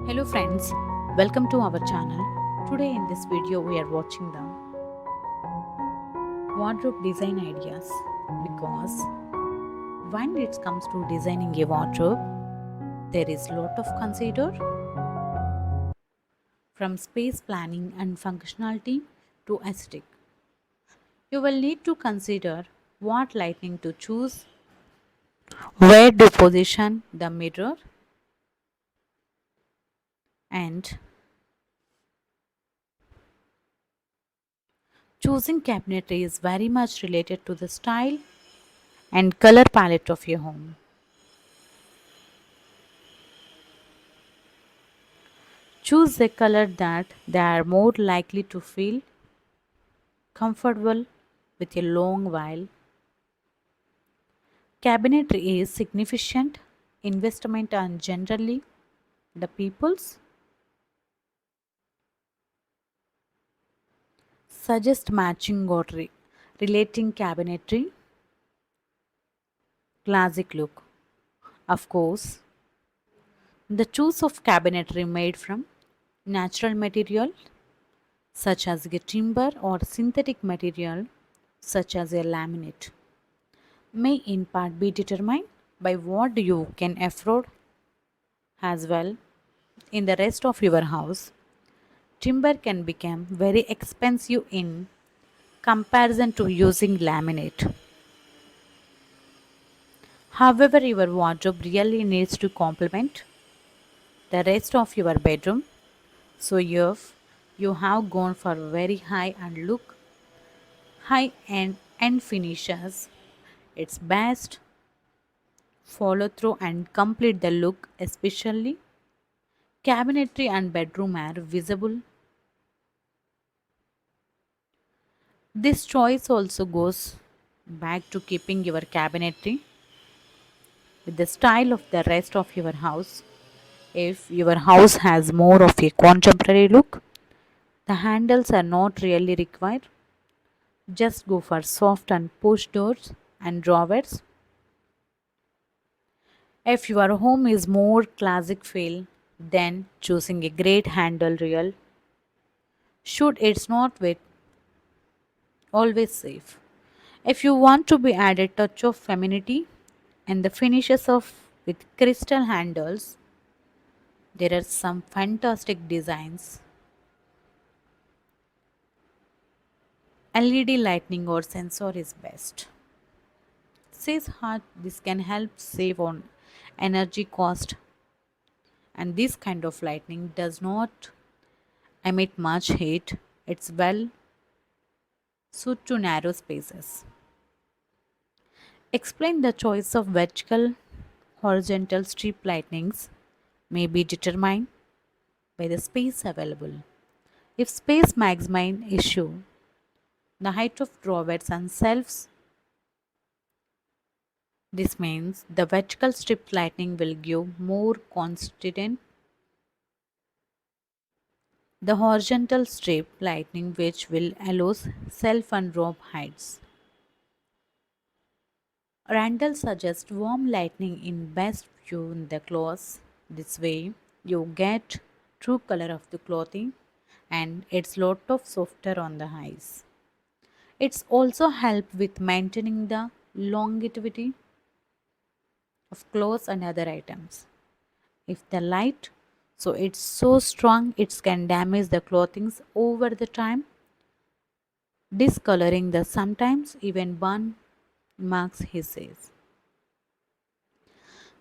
Hello friends, welcome to our channel. Today in this video we are watching the wardrobe design ideas because when it comes to designing a wardrobe there is lot of consider from space planning and functionality to aesthetic. You will need to consider what lighting to choose, where to position the mirror and choosing cabinetry is very much related to the style and color palette of your home. Choose a color that they are more likely to feel comfortable with a long while. Cabinetry is significant investment and generally the people's suggest matching or relating cabinetry classic look. Of course, the choice of cabinetry made from natural material such as a timber or synthetic material such as a laminate may in part be determined by what you can afford as well. In the rest of your house, timber can become very expensive in comparison to using laminate. However, your wardrobe really needs to complement the rest of your bedroom. So if you have gone for very high and look high end finishes, it's best follow through and complete the look, especially cabinetry and bedroom are visible. This choice also goes back to keeping your cabinetry with the style of the rest of your house. If your house has more of a contemporary look, the handles are not really required. Just go for soft and push doors and drawers. If your home is more classic feel, then choosing a great handle real should it's not with always safe. If you want to be added touch of femininity and the finishes of with crystal handles, there are some fantastic designs. LED lighting or sensor is best. Says how this can help save on energy cost, and this kind of lighting does not emit much heat. It's well suited to narrow spaces. Explain the choice of vertical horizontal strip lightnings may be determined by the space available. If space maximizing issue, the height of drawers and shelves, this means the vertical strip lighting will give more constant. The horizontal strip lighting which will allow self and drop heights. Randall suggests warm lighting in best view in the clothes. This way you get true color of the clothing and it's lot of softer on the eyes. It's also help with maintaining the longevity of clothes and other items. If the light so it's so strong it can damage the clothings over the time, discoloring the sometimes even burn marks, he says.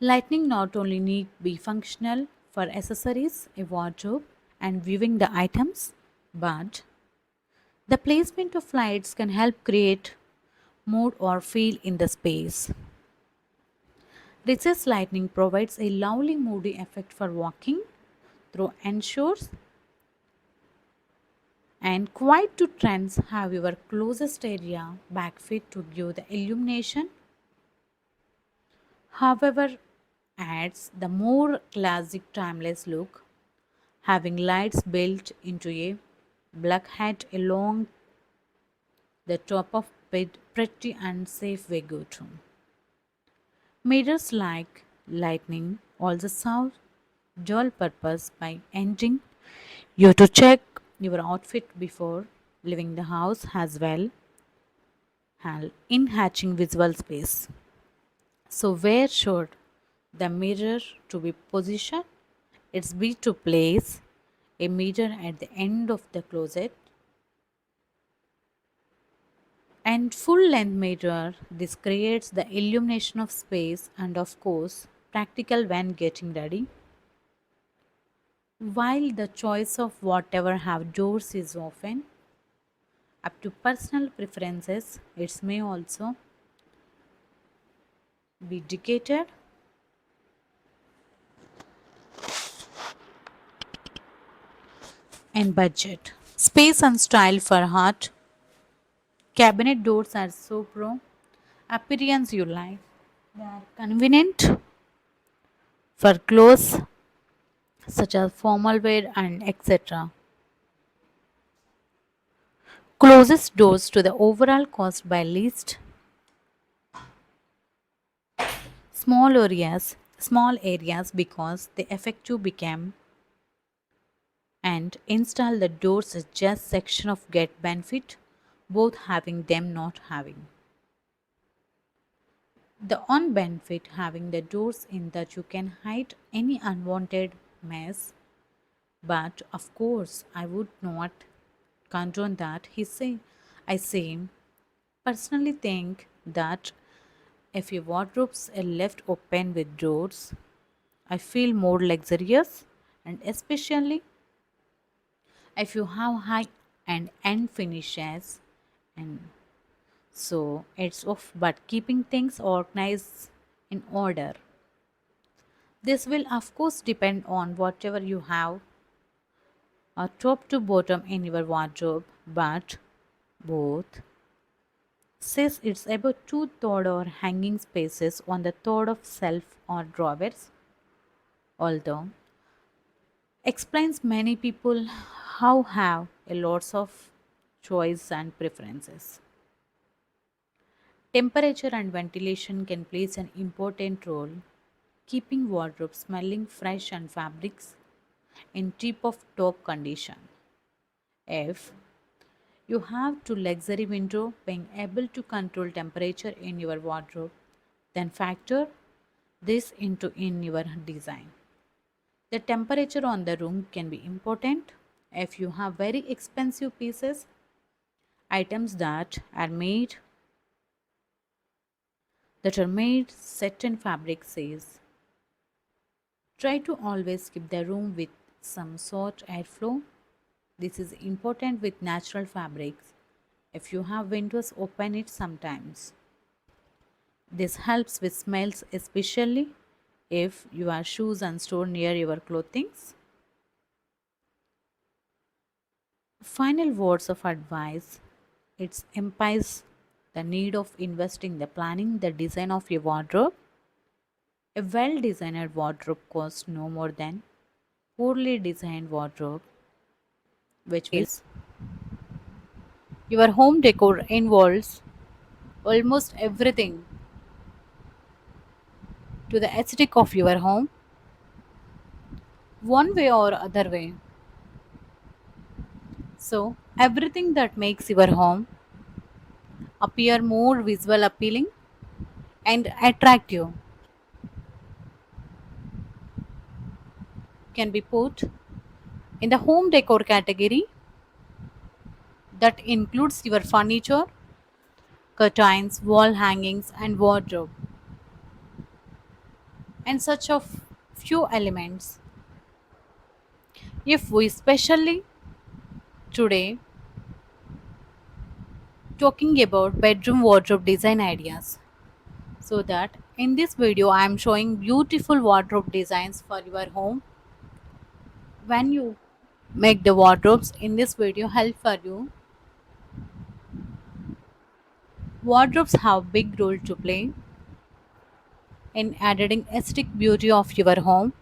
Lighting not only need be functional for accessories, a wardrobe and viewing the items, but the placement of lights can help create mood or feel in the space. Recessed lighting provides a lovely moody effect for walking through ensures and quiet to trends have your closest area backfit to give the illumination. However, adds the more classic timeless look, having lights built into a black hat along the top of bed pretty and safe way go to. Mirrors like lightning also serve dual purpose by ending you to check your outfit before leaving the house as well as in hatching visual space. So where should the mirror to be positioned? It's be to place a mirror at the end of the closet and full length mirror. This creates the illumination of space and of course practical when getting ready. While the choice of whatever have doors is often up to personal preferences, it may also be dictated and budget. Space and style for heart. Cabinet doors are so pro appearance you like. They are convenient for clothes such as formal wear and etc. Closest doors to the overall cost by least small areas because the effective became and install the doors is just section of get benefit both having them not having. The on benefit having the doors in that you can hide any unwanted mess, but of course I would not condone that. I say personally think that if your wardrobes are left open with doors, I feel more luxurious and especially if you have high and end finishes and so it's off but keeping things organized in order. This will of course depend on whatever you have top to bottom in your wardrobe, but both says it's about two-third or hanging spaces on the third of shelf or drawers, although explains many people how have a lots of choice and preferences. Temperature and ventilation can play an important role, keeping wardrobes smelling fresh and fabrics in tip of top condition. If you have to luxury window being able to control temperature in your wardrobe, then factor this into in your design. The temperature on the room can be important if you have very expensive pieces, items that are made certain fabric says. Try to always keep the room with some sort airflow. This is important with natural fabrics. If you have windows, open it sometimes. This helps with smells, especially if your shoes and store near your clothings. Final words of advice. It implies the need of investing the planning the design of your wardrobe. A well designed wardrobe costs no more than poorly designed wardrobe, which will your home decor involves almost everything to the aesthetic of your home, one way or other way. So everything that makes your home appear more visual appealing and attractive can be put in the home decor category that includes your furniture, curtains, wall hangings and wardrobe and such of few elements. If we especially today talking about bedroom wardrobe design ideas. So that in this video I am showing beautiful wardrobe designs for your home. When you make the wardrobes in this video help for you. Wardrobes have big role to play in adding aesthetic beauty of your home.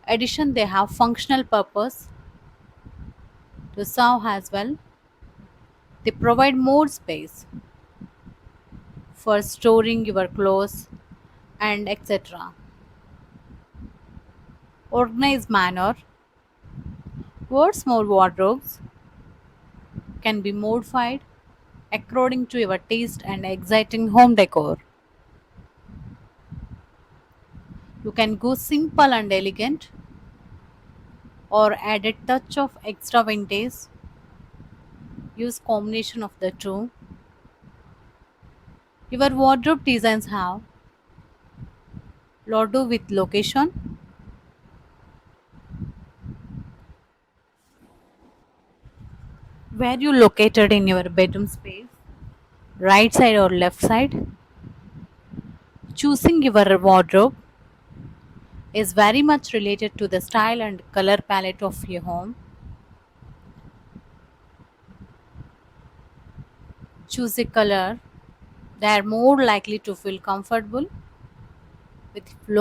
Addition they have functional purpose to serve as well. They provide more space for storing your clothes and etc. organized manner. What's more, wardrobes can be modified according to your taste and exciting home decor. You can go simple and elegant or add a touch of extra vintage. Use combination of the two. Your wardrobe designs have lot to do with location. Where you located in your bedroom space, right side or left side. Choosing your wardrobe is very much related to the style and color palette of your home. Choose a color that are more likely to feel comfortable with flow